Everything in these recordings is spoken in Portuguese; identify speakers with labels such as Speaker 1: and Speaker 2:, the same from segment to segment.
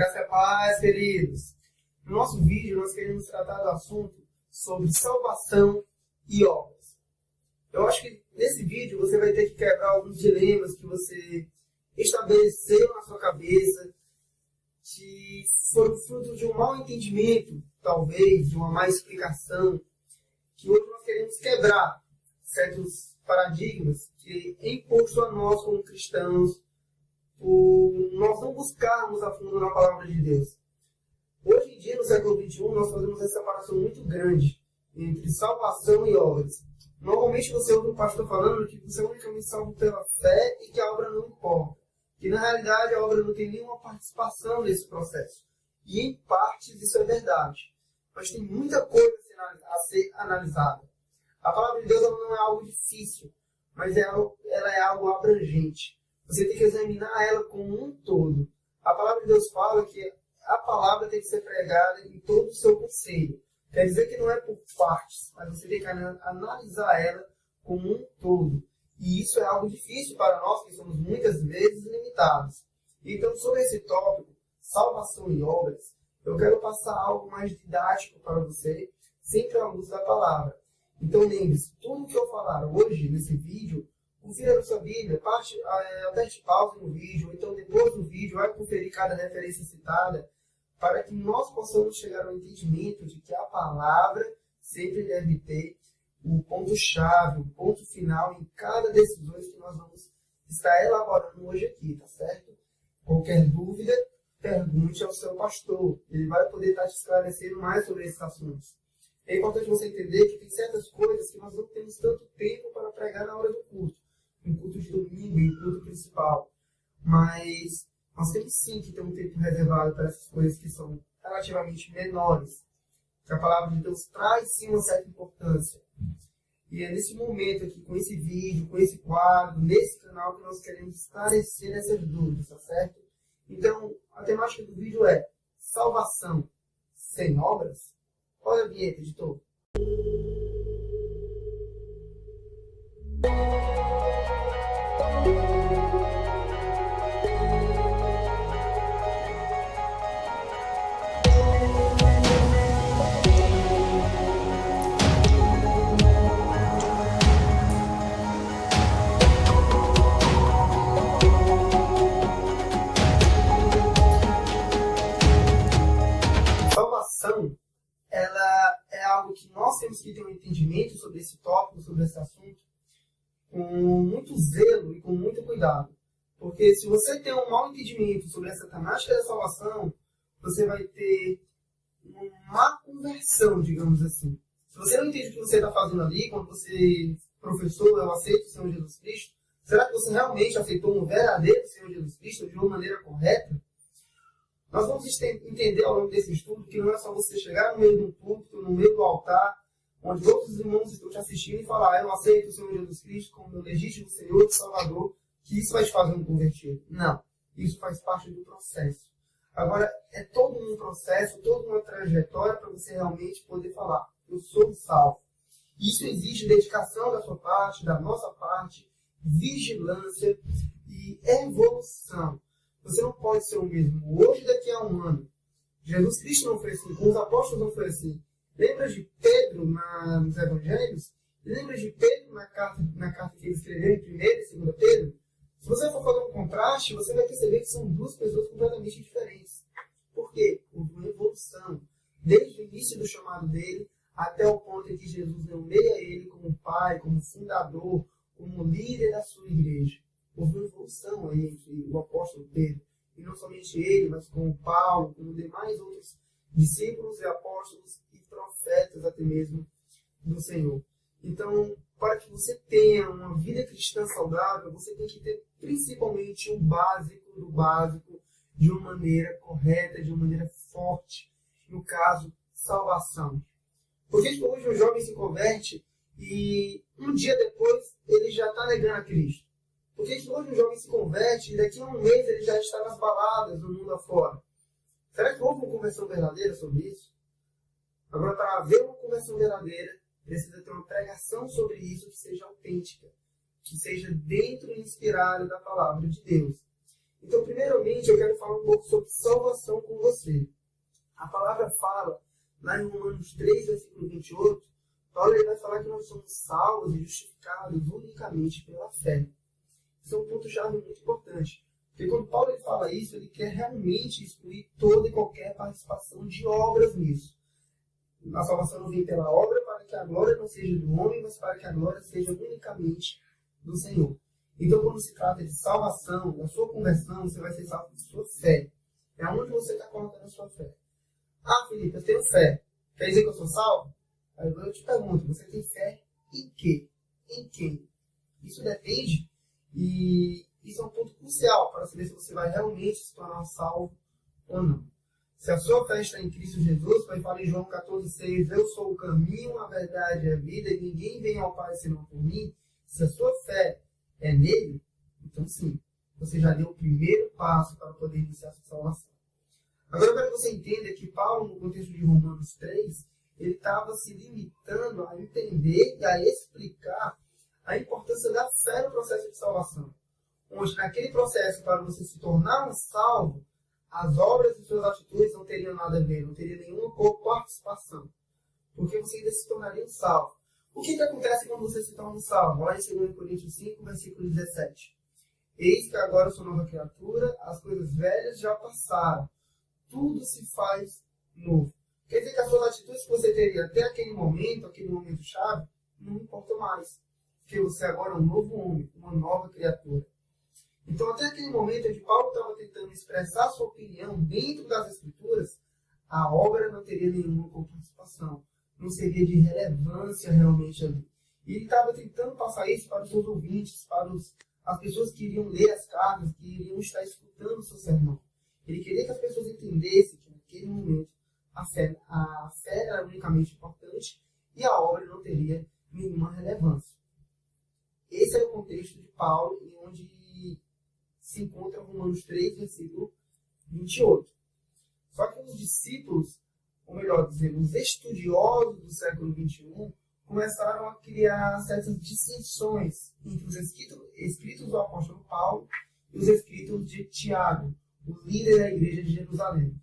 Speaker 1: Graça e paz, queridos. No nosso vídeo, nós queremos tratar do assunto sobre salvação e obras. Eu acho que nesse vídeo você vai ter que quebrar alguns dilemas que você estabeleceu na sua cabeça, que foram fruto de um mau entendimento, talvez, de uma má explicação, que hoje nós queremos quebrar certos paradigmas que é imposto a nós como cristãos, por nós não buscarmos a fundo na palavra de Deus. Hoje em dia, no século XXI, nós fazemos essa separação muito grande entre salvação e obras. Normalmente você ouve o pastor falando que você é unicamente salvo pela fé e que a obra não importa. Que na realidade a obra não tem nenhuma participação nesse processo. E em partes isso é verdade. Mas tem muita coisa a ser analisada. A palavra de Deus ela não é algo difícil, mas ela é algo abrangente. Você tem que examinar ela como um todo. A palavra de Deus fala que a palavra tem que ser pregada em todo o seu conselho. Quer dizer que não é por partes, mas você tem que analisar ela como um todo. E isso é algo difícil para nós, que somos muitas vezes limitados. Então, sobre esse tópico, salvação e obras, eu quero passar algo mais didático para você, sempre à luz da palavra. Então, lembre-se, tudo que eu falar hoje, nesse vídeo, confira na sua Bíblia, aperte pausa no vídeo, ou então depois do vídeo, vai conferir cada referência citada, para que nós possamos chegar ao entendimento de que a palavra sempre deve ter o ponto-chave, o ponto final em cada decisão que nós vamos estar elaborando hoje aqui, tá certo? Qualquer dúvida, pergunte ao seu pastor. Ele vai poder estar te esclarecendo mais sobre esses assuntos. É importante você entender que tem certas coisas que nós não temos tanto tempo para pregar na hora do culto. Em culto de domingo, em culto principal. Mas nós temos sim que ter um tempo reservado para essas coisas que são relativamente menores. Que a palavra de Deus traz sim uma certa importância. E é nesse momento aqui, com esse vídeo, com esse quadro, nesse canal, que nós queremos esclarecer essas dúvidas, tá certo? Então, a temática do vídeo é salvação sem obras? Olha a vinheta, editor. Salvação, ela é algo que nós temos que ter um entendimento sobre esse tópico, sobre esse assunto, com muito zelo e com muito cuidado. Porque se você tem um mau entendimento sobre essa temática da salvação, você vai ter uma má conversão, digamos assim. Se você não entende o que você está fazendo ali, quando você professou, eu aceito o Senhor Jesus Cristo, será que você realmente aceitou um verdadeiro Senhor Jesus Cristo de uma maneira correta? Nós vamos entender ao longo desse estudo que não é só você chegar no meio de um púlpito, no meio do altar, onde outros irmãos estão te assistindo e falar, eu aceito o Senhor Jesus Cristo como meu legítimo Senhor e Salvador, que isso vai te fazer um convertido. Não. Isso faz parte do processo. Agora, é todo um processo, toda uma trajetória para você realmente poder falar, eu sou salvo. Isso exige dedicação da sua parte, da nossa parte, vigilância e evolução. Você não pode ser o mesmo hoje daqui a um ano. Jesus Cristo não foi assim, com os apóstolos não foi assim. Lembra de Pedro nos Evangelhos? Lembra de Pedro na carta que ele escreveu em 1 e 2 Pedro? Se você for fazer um contraste, você vai perceber que são duas pessoas completamente diferentes. Por quê? Houve uma evolução. Desde o início do chamado dele até o ponto em que Jesus nomeia ele como pai, como fundador, como líder da sua igreja. Houve uma evolução aí entre o apóstolo Pedro, e não somente ele, mas como Paulo, como demais outros discípulos e apóstolos e profetas até mesmo do Senhor. Então, para que você tenha uma vida cristã saudável, você tem que ter principalmente o básico do básico, de uma maneira correta, de uma maneira forte. No caso, salvação. Porque hoje o jovem se converte e um dia depois ele já está negando a Cristo. Porque hoje o jovem se converte e daqui a um mês ele já está nas baladas, no mundo afora. Será que houve uma conversão verdadeira sobre isso? Agora, para haver uma conversão verdadeira, precisa ter uma pregação sobre isso que seja autêntica, que seja dentro e inspirada da palavra de Deus. Então, primeiramente, eu quero falar um pouco sobre salvação com você. A palavra fala, lá em Romanos 3, versículo 28, Paulo vai falar que nós somos salvos e justificados unicamente pela fé. Isso é um ponto-chave muito importante. Porque quando Paulo ele fala isso, ele quer realmente excluir toda e qualquer participação de obras nisso. A salvação não vem pela obra para que a glória não seja do homem, mas para que a glória seja unicamente do Senhor. Então, quando se trata de salvação, da sua conversão, você vai ser salvo de sua fé. É onde você está colocando a sua fé. Ah, Felipe, eu tenho fé. Quer dizer que eu sou salvo? Aí eu te pergunto, você tem fé em quê? Em quem? Isso depende, e isso é um ponto crucial para saber se você vai realmente se tornar salvo ou não. Se a sua fé está em Cristo Jesus, vai falar em João 14,6, eu sou o caminho, a verdade e a vida, e ninguém vem ao Pai senão por mim. Se a sua fé é nele, então sim, você já deu o primeiro passo para poder iniciar a sua salvação. Agora eu quero que você entenda que Paulo, no contexto de Romanos 3, ele estava se limitando a entender e a explicar a importância da fé no processo de salvação. Onde naquele processo, para você se tornar um salvo, as obras e suas atitudes não teriam nada a ver, não teria nenhuma participação. Porque você ainda se tornaria um salvo. O que acontece quando você se torna um salvo? Lá em 2 Coríntios 5, versículo 17. Eis que agora eu sou nova criatura, as coisas velhas já passaram. Tudo se faz novo. Quer dizer que as suas atitudes que você teria até aquele momento chave, não importa mais. Porque você agora é um novo homem, uma nova criatura. Então, até aquele momento onde Paulo estava tentando expressar sua opinião dentro das Escrituras, a obra não teria nenhuma participação. Não seria de relevância realmente ali. E ele estava tentando passar isso para os seus ouvintes, para as pessoas que iriam ler as cartas, que iriam estar escutando o seu sermão. Ele queria que as pessoas entendessem que naquele momento a fé era unicamente importante e a obra não teria nenhuma relevância. Esse é o contexto de Paulo, em onde se encontra Romanos 3, versículo 28. Só que os discípulos, ou melhor dizer, os estudiosos do século XXI, começaram a criar certas distinções entre os escritos do apóstolo Paulo e os escritos de Tiago, o líder da igreja de Jerusalém.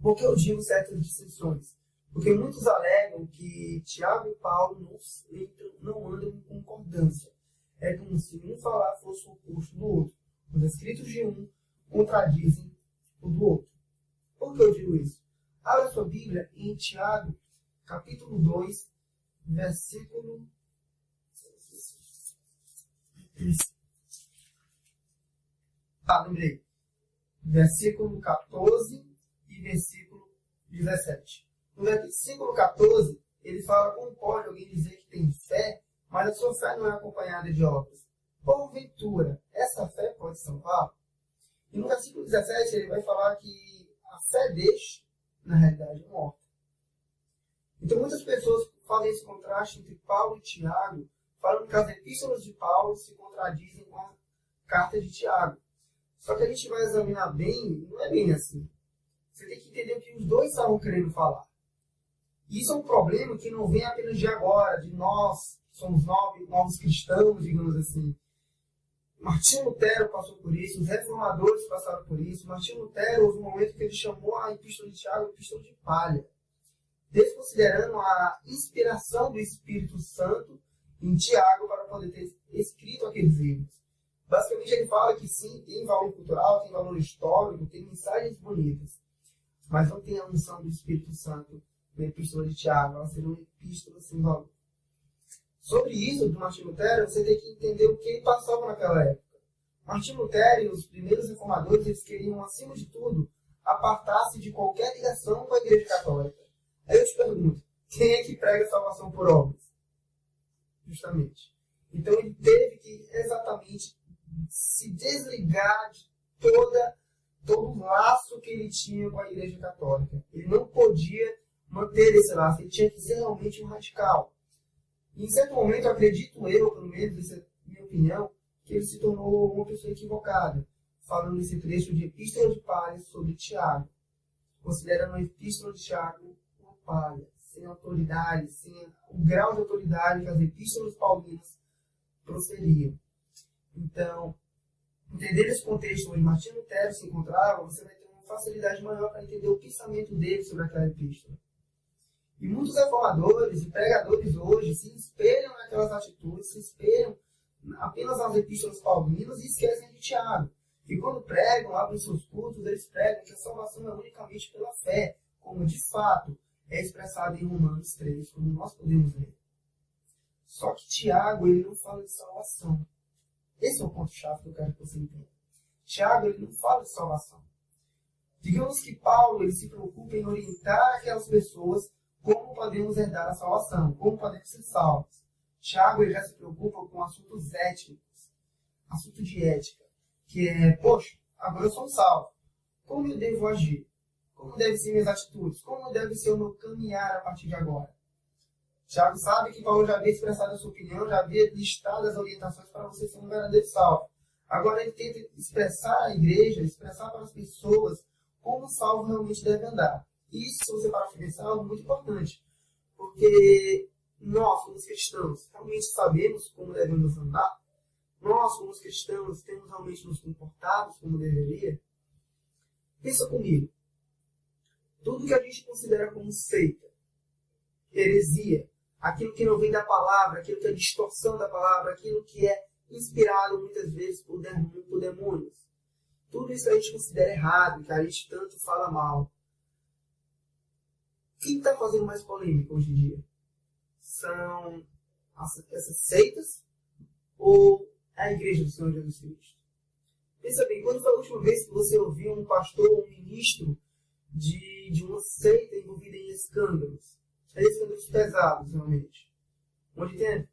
Speaker 1: Por que eu digo certas distinções? Porque muitos alegam que Tiago e Paulo não andam em concordância. É como se um falar fosse o oposto do outro. Os escritos de um contradizem o do outro. Por que eu digo isso? Abra sua Bíblia em Tiago, capítulo 2, versículo... lembrei. Versículo 14 e versículo 17. No versículo 14, ele fala como pode alguém dizer que tem fé, mas a sua fé não é acompanhada de obras. Porventura, essa fé pode salvar? E no versículo 17, ele vai falar que a fé deste, na realidade, é morta. Então, muitas pessoas fazem esse contraste entre Paulo e Tiago, falando que as epístolas de Paulo se contradizem com a carta de Tiago. Só que a gente vai examinar bem, não é bem assim. Você tem que entender o que os dois estavam querendo falar. E isso é um problema que não vem apenas de agora, de nós, que somos novos cristãos, digamos assim. Martinho Lutero passou por isso, os reformadores passaram por isso. Martinho Lutero, houve um momento que ele chamou a epístola de Tiago de epístola de palha, desconsiderando a inspiração do Espírito Santo em Tiago para poder ter escrito aqueles livros. Basicamente ele fala que sim, tem valor cultural, tem valor histórico, tem mensagens bonitas, mas não tem a unção do Espírito Santo na epístola de Tiago, ela seria uma epístola sem valor. Sobre isso, do Martinho Lutero, você tem que entender o que ele passava naquela época. Martinho Lutero e os primeiros reformadores, eles queriam, acima de tudo, apartar-se de qualquer ligação com a Igreja Católica. Aí eu te pergunto, quem é que prega a salvação por obras? Justamente. Então ele teve que exatamente se desligar de todo o laço que ele tinha com a Igreja Católica. Ele não podia manter esse laço, ele tinha que ser realmente um radical. E em certo momento, acredito eu, pelo menos, essa é a minha opinião, que ele se tornou uma pessoa equivocada, falando nesse trecho de Epístola de Palha sobre Tiago, considerando a Epístola de Tiago uma palha, sem autoridade, sem o grau de autoridade que as Epístolas paulinas proferiam. Então, entender esse contexto onde Martinho Lutero se encontrava, você vai ter uma facilidade maior para entender o pensamento dele sobre aquela epístola. E muitos reformadores e pregadores hoje se espelham naquelas atitudes, se espelham apenas nas epístolas paulinas e esquecem de Tiago. E quando pregam, abrem seus cultos, eles pregam que a salvação é unicamente pela fé, como de fato é expressado em Romanos 3, como nós podemos ler. Só que Tiago, ele não fala de salvação. Esse é o ponto-chave que eu quero que você entenda. Tiago, ele não fala de salvação. Digamos que Paulo, ele se preocupa em orientar aquelas pessoas como podemos herdar a salvação, como podemos ser salvos. Tiago, ele já se preocupa com assuntos éticos, assunto de ética, que é, poxa, agora eu sou salvo. Como eu devo agir? Como devem ser minhas atitudes? Como deve ser o meu caminhar a partir de agora? Tiago sabe que Paulo já havia expressado a sua opinião, já havia listado as orientações para você ser um verdadeiro salvo. Agora ele tenta expressar à igreja, expressar para as pessoas como o salvo realmente deve andar. Isso, se você parar para pensar, é algo muito importante. Porque nós, como cristãos, realmente sabemos como devemos andar. Nós, como cristãos, temos realmente nos comportado como deveria. Pensa comigo. Tudo que a gente considera como seita, heresia, aquilo que não vem da palavra, aquilo que é distorção da palavra, aquilo que é inspirado muitas vezes por demônios. Tudo isso que a gente considera errado, que a gente tanto fala mal. Quem está fazendo mais polêmica hoje em dia? São essas seitas ou a igreja do Senhor Jesus Cristo? Pensa bem, quando foi a última vez que você ouviu um pastor ou um ministro de uma seita envolvida em escândalos? Escândalos pesados, realmente. Onde tem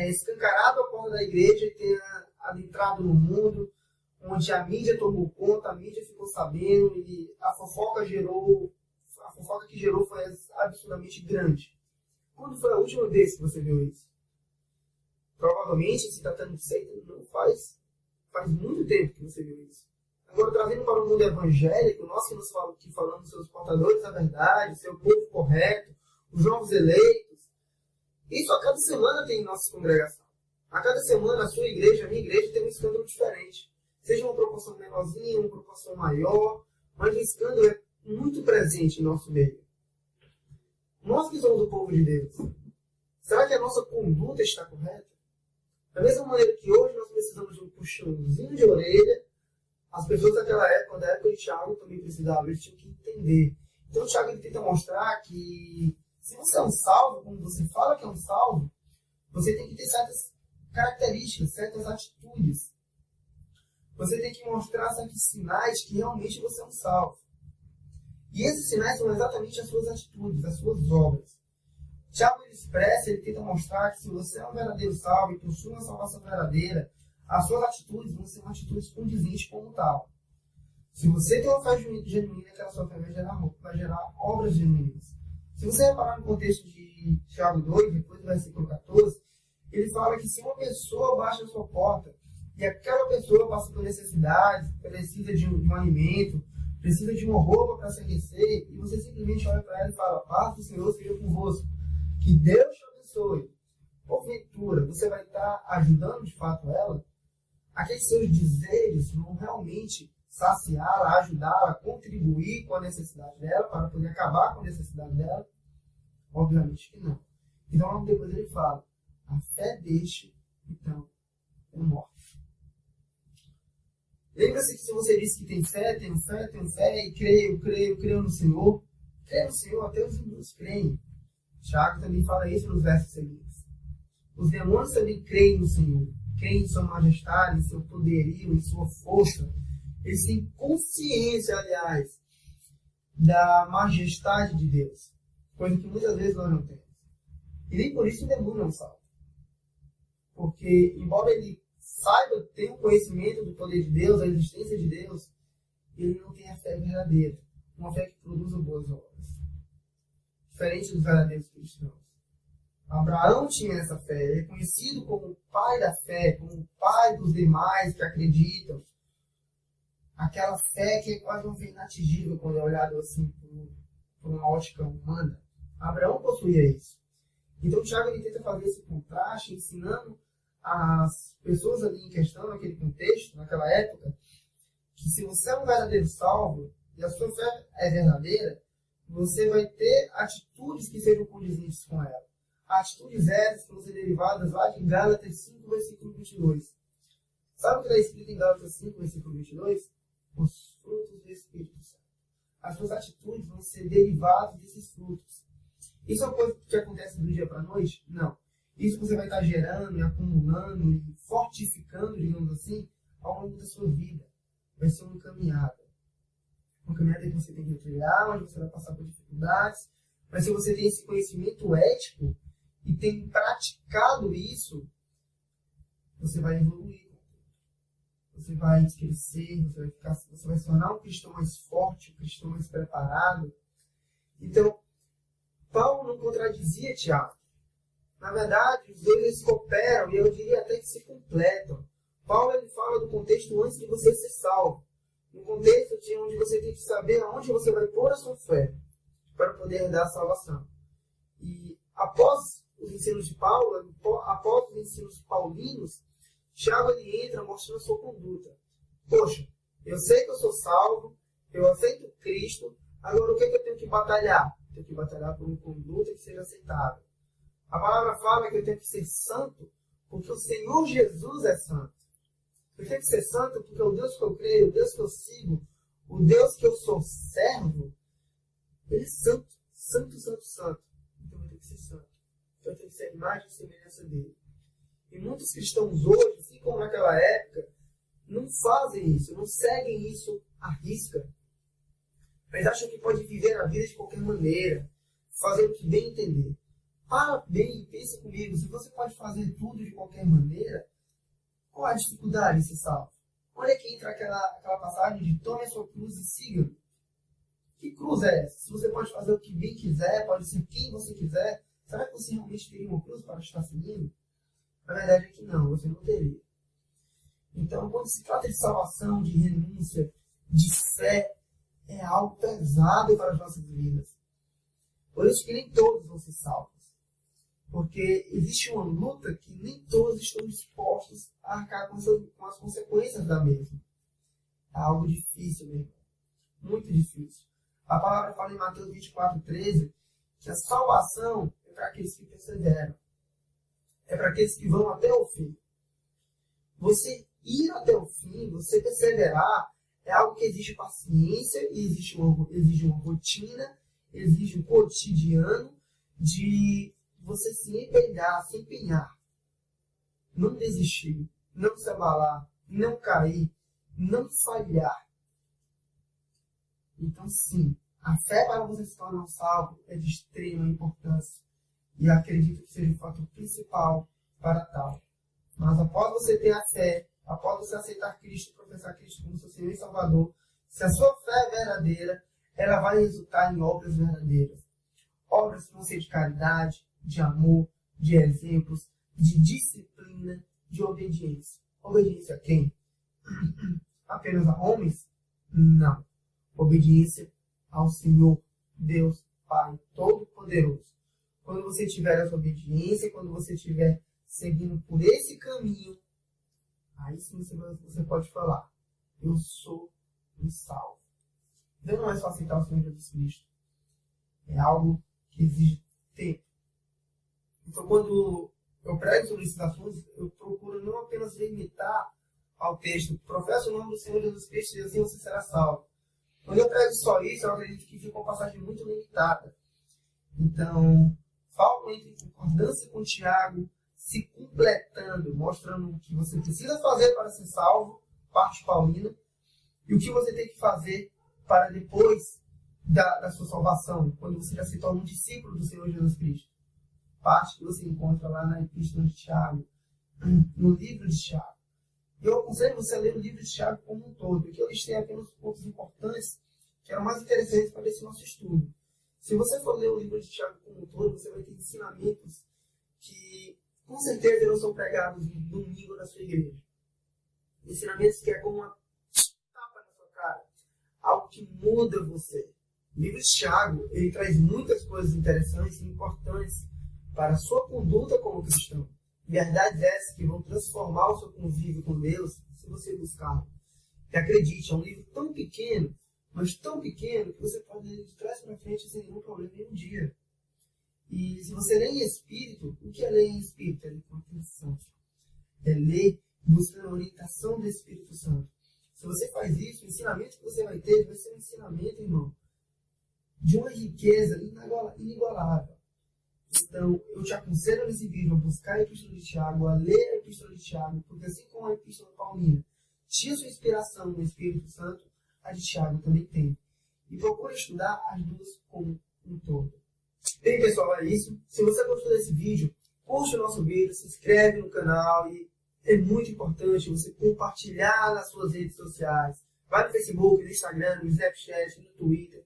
Speaker 1: escancarado a porta da igreja e tem adentrado no mundo, onde a mídia tomou conta, a mídia ficou sabendo e a fofoca que gerou foi absurdamente grande. Quando foi a última vez que você viu isso? Provavelmente, se tratando de seita, não faz muito tempo que você viu isso. Agora, trazendo para o mundo evangélico, nós que falamos sobre os portadores da verdade, seu povo correto, os novos eleitos, isso a cada semana tem em nossa congregação. A cada semana a sua igreja, a minha igreja, tem um escândalo diferente. Seja uma proporção menorzinha, uma proporção maior, mas o escândalo é muito presente em nosso meio. Nós que somos o povo de Deus, será que a nossa conduta está correta? Da mesma maneira que hoje nós precisamos de um puxãozinho de orelha, as pessoas daquela época, da época de Tiago, também precisavam, eles tinham que entender. Então Tiago ele tenta mostrar que se você é um salvo, como você fala que é um salvo, você tem que ter certas características, certas atitudes. Você tem que mostrar certos sinais que realmente você é um salvo. E esses sinais são exatamente as suas atitudes, as suas obras. Tiago ele expressa, ele tenta mostrar que se você é um verdadeiro salvo e possui uma salvação verdadeira, as suas atitudes vão ser atitudes condizentes como tal. Se você tem uma fé genuína, aquela sua fé vai gerar obras genuínas. Se você reparar no contexto de Tiago 2, depois do versículo 14, ele fala que se uma pessoa baixa a sua porta e aquela pessoa passa por necessidades, precisa de um alimento, precisa de uma roupa para se aquecer, e você simplesmente olha para ela e fala: paz do Senhor seja convosco, que Deus te abençoe. Porventura, você vai estar ajudando de fato ela? Aqueles seus dizeres vão realmente saciá-la, ajudá-la, contribuir com a necessidade dela, para poder acabar com a necessidade dela? Obviamente que não. Então, logo depois ele fala: a fé deste, então, é morta. Lembra-se que se você disse que tem fé, e creio no Senhor, creio no Senhor, até os irmãos creem. Tiago também fala isso nos versos seguintes. Os demônios também creem no Senhor, creem em sua majestade, em seu poderio, em sua força. Eles têm consciência, aliás, da majestade de Deus, coisa que muitas vezes nós não temos. E nem por isso o demônio não salva. Porque, embora ele saiba, tenha o conhecimento do poder de Deus, da existência de Deus, ele não tem a fé verdadeira, uma fé que produza boas obras. Diferente dos verdadeiros cristãos. Abraão tinha essa fé, ele é conhecido como o pai da fé, como o pai dos demais que acreditam. Aquela fé que é quase uma fé inatingível quando é olhado assim por uma ótica humana. Abraão possuía isso. Então Tiago ele tenta fazer esse contraste, ensinando as pessoas ali em questão, naquele contexto, naquela época, que se você é um verdadeiro salvo e a sua fé é verdadeira, você vai ter atitudes que sejam condizentes com ela. Atitudes essas que vão ser derivadas lá de Gálatas 5, versículo 22. Sabe o que está escrito em Gálatas 5, versículo 22? Os frutos do Espírito Santo. As suas atitudes vão ser derivadas desses frutos. Isso é uma coisa que acontece do dia para a noite? Não. Isso você vai estar gerando e acumulando e fortificando, digamos assim, ao longo da sua vida. Vai ser uma caminhada. Uma caminhada que você tem que trilhar, onde você vai passar por dificuldades. Mas se você tem esse conhecimento ético e tem praticado isso, você vai evoluir. Você vai crescer, você vai se tornar um cristão mais forte, um cristão mais preparado. Então, Paulo não contradizia Tiago. Na verdade, os dois eles cooperam e eu diria até que se completam. Paulo ele fala do contexto antes de você ser salvo. No contexto de onde você tem que saber aonde você vai pôr a sua fé para poder dar a salvação. E após os ensinos de Paulo, após os ensinos paulinos, Tiago ele entra mostrando a sua conduta. Poxa, eu sei que eu sou salvo, eu aceito Cristo, agora o que eu tenho que batalhar? Eu tenho que batalhar por uma conduta que seja aceitável. A palavra fala que eu tenho que ser santo porque o Senhor Jesus é santo. Eu tenho que ser santo porque o Deus que eu creio, o Deus que eu sigo, o Deus que eu sou servo, ele é santo, santo, santo, santo. Então eu tenho que ser santo. Então eu tenho que ser a imagem e semelhança dele. E muitos cristãos hoje, assim como naquela época, não fazem isso, não seguem isso à risca. Mas acham que pode viver a vida de qualquer maneira, fazer o que bem entender. Para bem e pense comigo, se você pode fazer tudo de qualquer maneira, qual a dificuldade de ser salvo? Olha que entra aquela passagem de tome a sua cruz e siga. Que cruz é essa? Se você pode fazer o que bem quiser, pode ser quem você quiser, será que você realmente teria uma cruz para estar seguindo? A verdade é que não, você não teria. Então, quando se trata de salvação, de renúncia, de fé, é algo pesado para as nossas vidas. Por isso que nem todos vão ser salvos. Porque existe uma luta que nem todos estão dispostos a arcar com as consequências da mesma. É algo difícil, meu irmão. Muito difícil. A palavra fala em Mateus 24:13 que a salvação é para aqueles que perseveram. É para aqueles que vão até o fim. Você ir até o fim, você perseverar, é algo que exige paciência, exige uma rotina, exige um cotidiano de você se empenhar, não desistir, não se abalar, não cair, não falhar. Então, sim, a fé para você se tornar um salvo é de extrema importância. E acredito que seja o fator principal para tal. Mas após você ter a fé, após você aceitar Cristo e professar Cristo como seu Senhor e Salvador, se a sua fé é verdadeira, ela vai resultar em obras verdadeiras. Obras que vão ser de caridade, de amor, de exemplos, de disciplina, de obediência. Obediência a quem? Apenas a homens? Não. Obediência ao Senhor, Deus, Pai Todo-Poderoso. Quando você tiver essa obediência, quando você estiver seguindo por esse caminho, aí sim você pode falar, eu sou um salvo. Então não é só aceitar o Senhor Jesus Cristo. É algo que exige tempo. Então quando eu prego sobre esses assuntos, eu procuro não apenas limitar ao texto, professa o nome do Senhor Jesus Cristo e assim você será salvo. Quando eu prego só isso, eu acredito que fica uma passagem muito limitada. Então, Paulo entra em concordância com Tiago, se completando, mostrando o que você precisa fazer para ser salvo, parte paulina, e o que você tem que fazer para depois da sua salvação, quando você já se torna um discípulo do Senhor Jesus Cristo. Parte que você encontra lá na Epístola de Tiago, no livro de Tiago. Eu aconselho você a ler o livro de Tiago como um todo, porque eu listei apenas pontos importantes que eram mais interessantes para esse nosso estudo. Se você for ler o livro de Tiago como um todo, você vai ter ensinamentos que, com certeza, não são pregados no domingo na sua igreja. Ensinamentos que é como uma tapa na sua cara. Algo que muda você. O livro de Tiago, ele traz muitas coisas interessantes e importantes para a sua conduta como cristão. Verdades essas que vão transformar o seu convívio com Deus se você buscar. E acredite, é um livro tão pequeno, mas tão pequeno, que você pode ler de trás para frente sem nenhum problema em um dia. E se você lê em espírito, o que é ler em espírito? É ler com atenção. É ler buscando a orientação do Espírito Santo. Se você faz isso, o ensinamento que você vai ter vai ser um ensinamento, irmão, de uma riqueza inigualável. Então, eu te aconselho nesse vídeo a buscar a Epístola de Tiago, a ler a Epístola de Tiago, porque assim como a Epístola Paulina tinha sua inspiração no Espírito Santo, a de Tiago também tem. E procure estudar as duas como um todo. Bem, pessoal, é isso. Se você gostou desse vídeo, curte o nosso vídeo, se inscreve no canal e é muito importante você compartilhar nas suas redes sociais. Vai no Facebook, no Instagram, no Snapchat, no Twitter.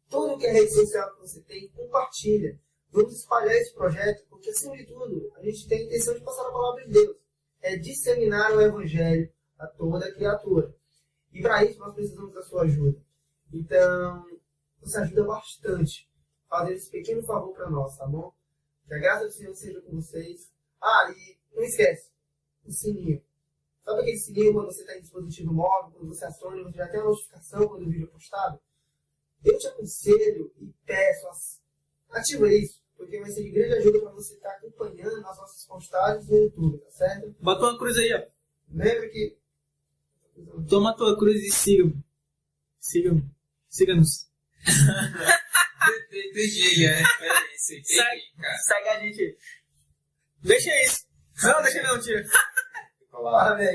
Speaker 1: Tudo que é rede social que você tem, compartilha. Vamos espalhar esse projeto, porque acima de tudo, a gente tem a intenção de passar a palavra de Deus. É disseminar o Evangelho a toda criatura. E para isso nós precisamos da sua ajuda. Então, você ajuda bastante fazendo esse pequeno favor para nós, tá bom? Que a graça do Senhor seja com vocês. Ah, e não esquece, o sininho. Sabe aquele sininho quando você está em dispositivo móvel, quando você aciona, você já tem a notificação quando o vídeo é postado? Eu te aconselho e peço, ativa isso, porque vai ser de grande ajuda para você estar acompanhando as nossas postagens no YouTube, tá certo?
Speaker 2: Bota uma cruz aí, ó.
Speaker 1: Lembra que...
Speaker 2: Toma a tua cruz e siga-me. Siga-me. Siga-nos.
Speaker 3: Entendi, é referência.
Speaker 2: Segue a gente aí. Deixa isso. Não, deixa não, tira.
Speaker 1: Amém.